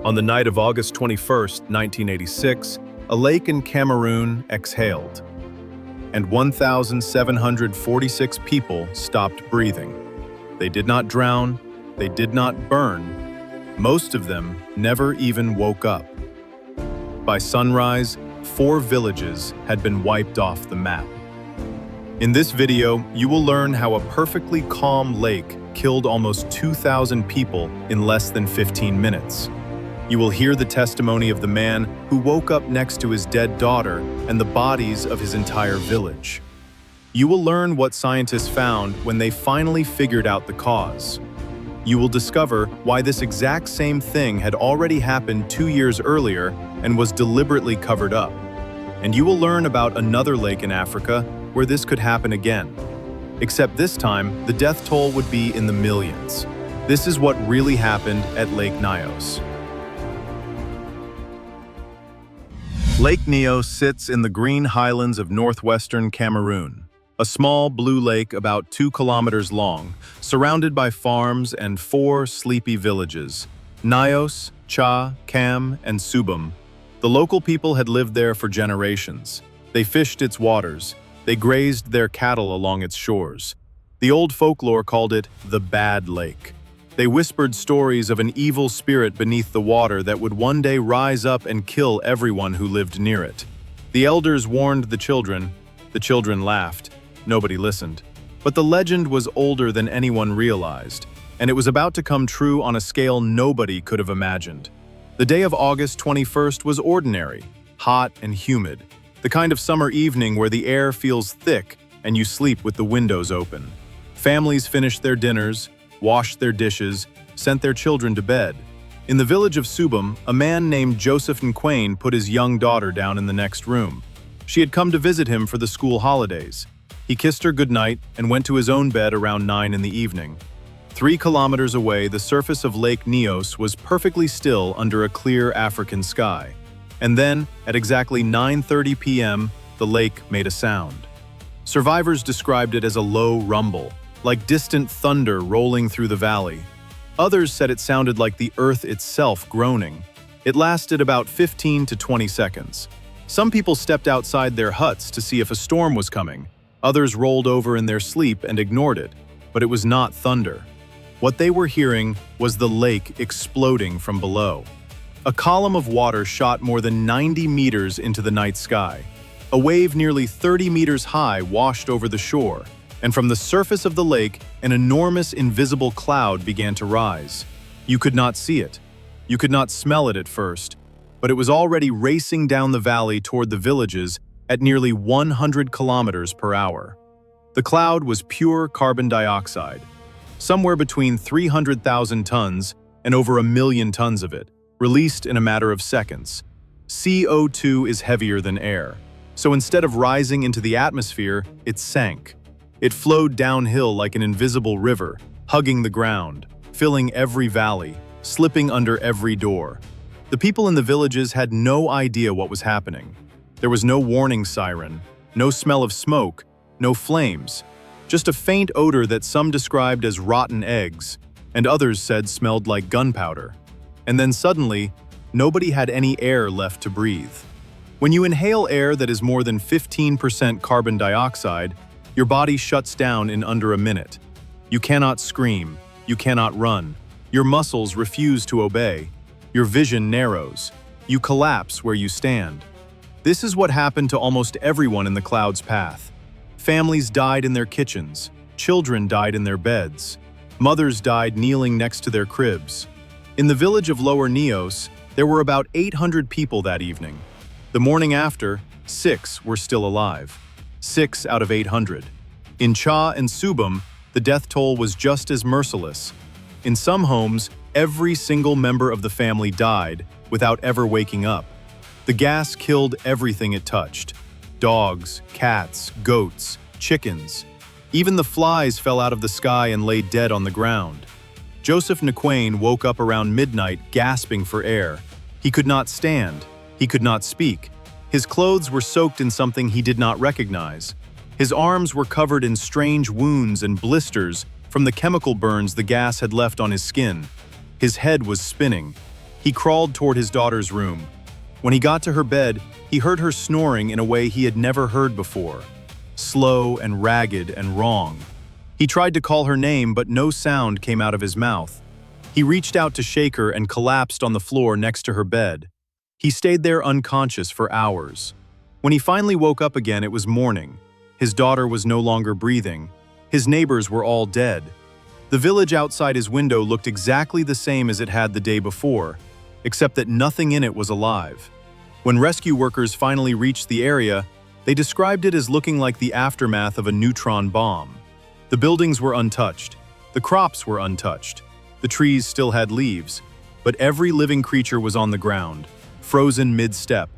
On the night of August 21st, 1986, a lake in Cameroon exhaled, and 1,746 people stopped breathing. They did not drown, they did not burn. Most of them never even woke up. By sunrise, 4 villages had been wiped off the map. In this video, you will learn how a perfectly calm lake killed almost 2,000 people in less than 15 minutes. You will hear the testimony of the man who woke up next to his dead daughter and the bodies of his entire village. You will learn what scientists found when they finally figured out the cause. You will discover why this exact same thing had already happened 2 years earlier and was deliberately covered up. And you will learn about another lake in Africa where this could happen again. Except this time, the death toll would be in the millions. This is what really happened at Lake Nyos. Lake Nyos sits in the green highlands of northwestern Cameroon, a small blue lake about 2 kilometers long, surrounded by farms and 4 sleepy villages: Nyos, Cha, Cam, and Subum. The local people had lived there for generations. They fished its waters. They grazed their cattle along its shores. The old folklore called it the Bad Lake. They whispered stories of an evil spirit beneath the water that would one day rise up and kill everyone who lived near it. The elders warned the children. The children laughed. Nobody listened. But the legend was older than anyone realized, and it was about to come true on a scale nobody could have imagined. The day of August 21st was ordinary, hot and humid, the kind of summer evening where the air feels thick and you sleep with the windows open. Families finished their dinners, washed their dishes, sent their children to bed. In the village of Subum, a man named Joseph Nquain put his young daughter down in the next room. She had come to visit him for the school holidays. He kissed her goodnight and went to his own bed around 9 in the evening. 3 kilometers away, the surface of Lake Nyos was perfectly still under a clear African sky. And then, at exactly 9:30 p.m., the lake made a sound. Survivors described it as a low rumble, like distant thunder rolling through the valley. Others said it sounded like the earth itself groaning. It lasted about 15 to 20 seconds. Some people stepped outside their huts to see if a storm was coming. Others rolled over in their sleep and ignored it, but it was not thunder. What they were hearing was the lake exploding from below. A column of water shot more than 90 meters into the night sky. A wave nearly 30 meters high washed over the shore, and from the surface of the lake, an enormous invisible cloud began to rise. You could not see it. You could not smell it at first, but it was already racing down the valley toward the villages at nearly 100 kilometers per hour. The cloud was pure carbon dioxide, somewhere between 300,000 tons and over 1 million tons of it, released in a matter of seconds. CO2 is heavier than air, so instead of rising into the atmosphere, it sank. It flowed downhill like an invisible river, hugging the ground, filling every valley, slipping under every door. The people in the villages had no idea what was happening. There was no warning siren, no smell of smoke, no flames, just a faint odor that some described as rotten eggs, and others said smelled like gunpowder. And then suddenly, nobody had any air left to breathe. When you inhale air that is more than 15% carbon dioxide, your body shuts down in under a minute. You cannot scream, you cannot run. Your muscles refuse to obey. Your vision narrows. You collapse where you stand. This is what happened to almost everyone in the cloud's path. Families died in their kitchens. Children died in their beds. Mothers died kneeling next to their cribs. In the village of Lower Nyos, there were about 800 people that evening. The morning after, 6 were still alive. 6 out of 800. In Cha and Subum, the death toll was just as merciless. In some homes, every single member of the family died without ever waking up. The gas killed everything it touched. Dogs, cats, goats, chickens. Even the flies fell out of the sky and lay dead on the ground. Joseph Nquain woke up around midnight gasping for air. He could not stand. He could not speak. His clothes were soaked in something he did not recognize. His arms were covered in strange wounds and blisters from the chemical burns the gas had left on his skin. His head was spinning. He crawled toward his daughter's room. When he got to her bed, he heard her snoring in a way he had never heard before. Slow and ragged and wrong. He tried to call her name, but no sound came out of his mouth. He reached out to shake her and collapsed on the floor next to her bed. He stayed there unconscious for hours. When he finally woke up again, it was morning. His daughter was no longer breathing. His neighbors were all dead. The village outside his window looked exactly the same as it had the day before, except that nothing in it was alive. When rescue workers finally reached the area, they described it as looking like the aftermath of a neutron bomb. The buildings were untouched. The crops were untouched. The trees still had leaves, but every living creature was on the ground, frozen mid-step,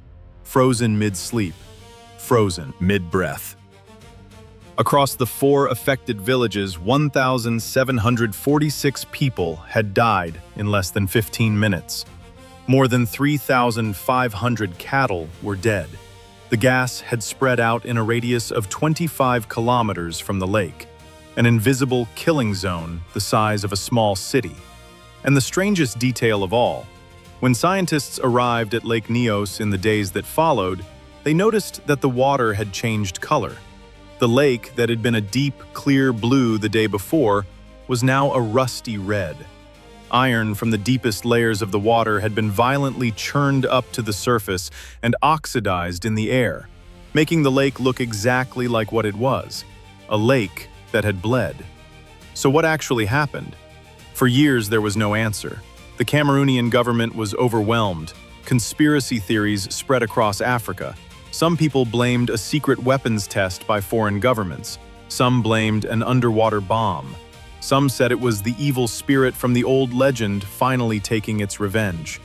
frozen mid-sleep, frozen mid-breath. Across the 4 affected villages, 1,746 people had died in less than 15 minutes. More than 3,500 cattle were dead. The gas had spread out in a radius of 25 kilometers from the lake, an invisible killing zone the size of a small city. And the strangest detail of all, when scientists arrived at Lake Nyos in the days that followed, they noticed that the water had changed color. The lake that had been a deep, clear blue the day before was now a rusty red. Iron from the deepest layers of the water had been violently churned up to the surface and oxidized in the air, making the lake look exactly like what it was, a lake that had bled. So what actually happened? For years there was no answer. The Cameroonian government was overwhelmed. Conspiracy theories spread across Africa. Some people blamed a secret weapons test by foreign governments. Some blamed an underwater bomb. Some said it was the evil spirit from the old legend finally taking its revenge.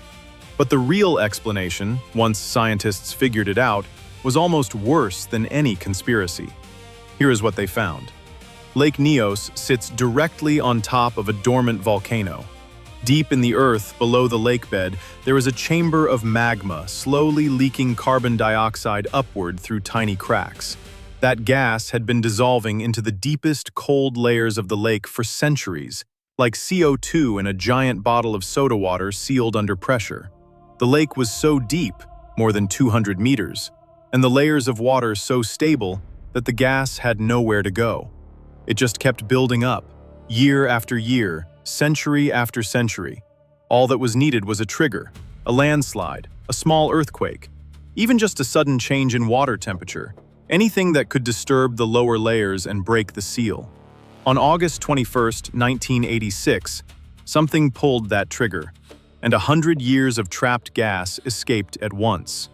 But the real explanation, once scientists figured it out, was almost worse than any conspiracy. Here is what they found. Lake Nyos sits directly on top of a dormant volcano. Deep in the earth below the lake bed, there is a chamber of magma slowly leaking carbon dioxide upward through tiny cracks. That gas had been dissolving into the deepest cold layers of the lake for centuries, like CO2 in a giant bottle of soda water sealed under pressure. The lake was so deep, more than 200 meters, and the layers of water so stable that the gas had nowhere to go. It just kept building up, year after year, century after century. All that was needed was a trigger, a landslide, a small earthquake, even just a sudden change in water temperature, anything that could disturb the lower layers and break the seal. On August 21, 1986, something pulled that trigger, and 100 years of trapped gas escaped at once.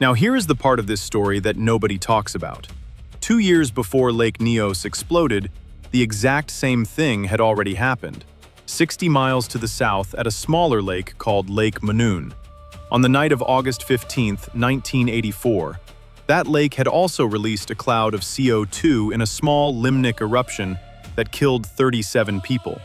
Now here is the part of this story that nobody talks about. 2 years before Lake Nyos exploded, the exact same thing had already happened, 60 miles to the south at a smaller lake called Lake Nyos. On the night of August 15, 1984, that lake had also released a cloud of CO2 in a small Limnic eruption that killed 37 people.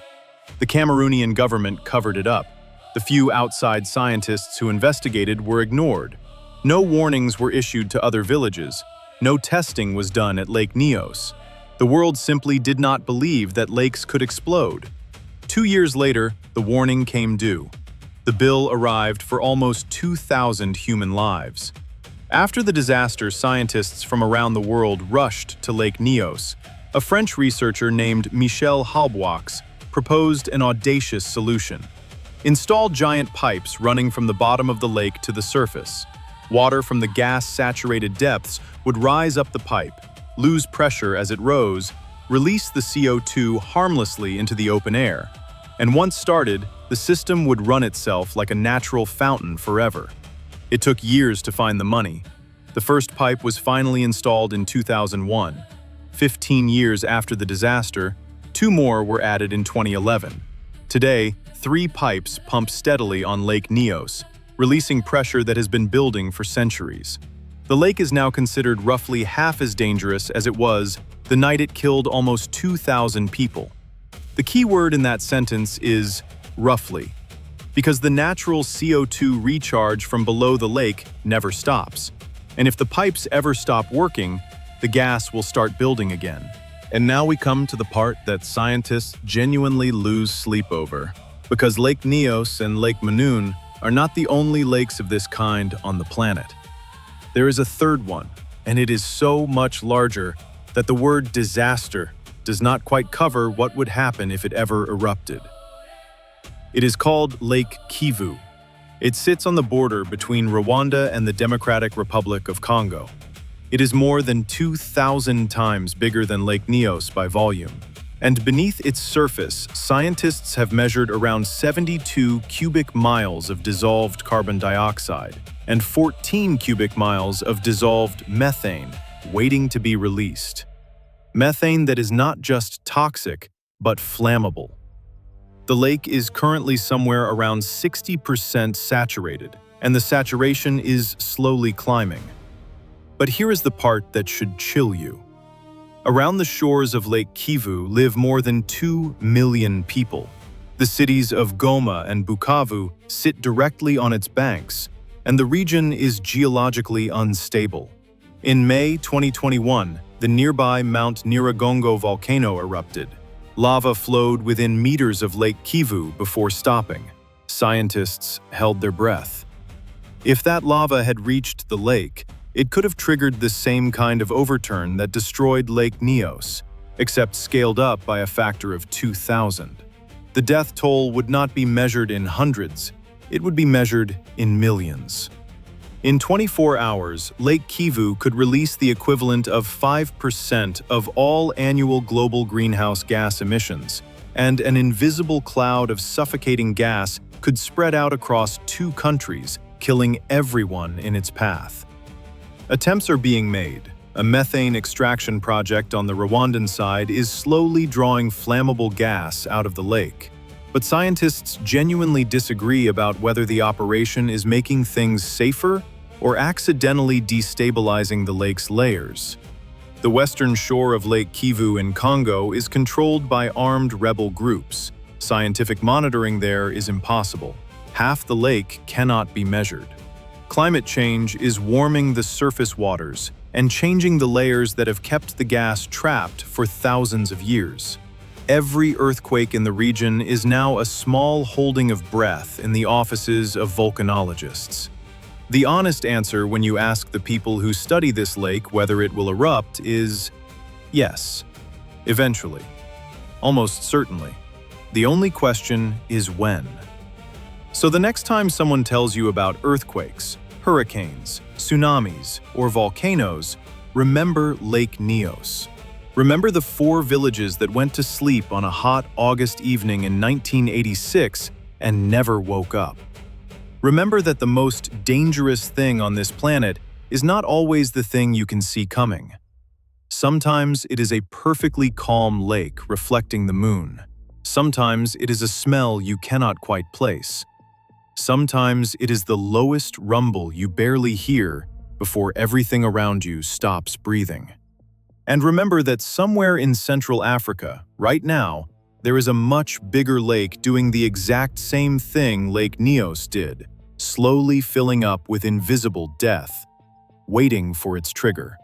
The Cameroonian government covered it up. The few outside scientists who investigated were ignored. No warnings were issued to other villages. No testing was done at Lake Nyos. The world simply did not believe that lakes could explode. 2 years later, the warning came due. The bill arrived for almost 2,000 human lives. After the disaster, scientists from around the world rushed to Lake Nyos. A French researcher named Michel Halbwachs proposed an audacious solution. Install giant pipes running from the bottom of the lake to the surface. Water from the gas-saturated depths would rise up the pipe, lose pressure as it rose, release the CO2 harmlessly into the open air. And once started, the system would run itself like a natural fountain forever. It took years to find the money. The first pipe was finally installed in 2001. 15 years after the disaster, 2 more were added in 2011. Today, 3 pipes pump steadily on Lake Nyos, releasing pressure that has been building for centuries. The lake is now considered roughly half as dangerous as it was the night it killed almost 2,000 people. The key word in that sentence is roughly, because the natural CO2 recharge from below the lake never stops. And if the pipes ever stop working, the gas will start building again. And now we come to the part that scientists genuinely lose sleep over, because Lake Nyos and Lake Nyos are not the only lakes of this kind on the planet. There is a third one, and it is so much larger that the word disaster does not quite cover what would happen if it ever erupted. It is called Lake Kivu. It sits on the border between Rwanda and the Democratic Republic of Congo. It is more than 2,000 times bigger than Lake Nyos by volume. And beneath its surface, scientists have measured around 72 cubic miles of dissolved carbon dioxide and 14 cubic miles of dissolved methane waiting to be released. Methane that is not just toxic, but flammable. The lake is currently somewhere around 60% saturated, and the saturation is slowly climbing. But here is the part that should chill you. Around the shores of Lake Kivu live more than 2 million people. The cities of Goma and Bukavu sit directly on its banks, and the region is geologically unstable. In May 2021, the nearby Mount Nyiragongo volcano erupted. Lava flowed within meters of Lake Kivu before stopping. Scientists held their breath. If that lava had reached the lake, it could have triggered the same kind of overturn that destroyed Lake Nyos, except scaled up by a factor of 2,000. The death toll would not be measured in hundreds, it would be measured in millions. In 24 hours, Lake Kivu could release the equivalent of 5% of all annual global greenhouse gas emissions, and an invisible cloud of suffocating gas could spread out across 2 countries, killing everyone in its path. Attempts are being made. A methane extraction project on the Rwandan side is slowly drawing flammable gas out of the lake. But scientists genuinely disagree about whether the operation is making things safer or accidentally destabilizing the lake's layers. The western shore of Lake Kivu in Congo is controlled by armed rebel groups. Scientific monitoring there is impossible. Half the lake cannot be measured. Climate change is warming the surface waters and changing the layers that have kept the gas trapped for thousands of years. Every earthquake in the region is now a small holding of breath in the offices of volcanologists. The honest answer when you ask the people who study this lake whether it will erupt is yes, eventually, almost certainly. The only question is when. So the next time someone tells you about earthquakes, hurricanes, tsunamis, or volcanoes, remember Lake Nyos. Remember the 4 villages that went to sleep on a hot August evening in 1986 and never woke up. Remember that the most dangerous thing on this planet is not always the thing you can see coming. Sometimes it is a perfectly calm lake reflecting the moon. Sometimes it is a smell you cannot quite place. Sometimes it is the lowest rumble you barely hear before everything around you stops breathing. And remember that somewhere in Central Africa, right now, there is a much bigger lake doing the exact same thing Lake Nyos did, slowly filling up with invisible death, waiting for its trigger.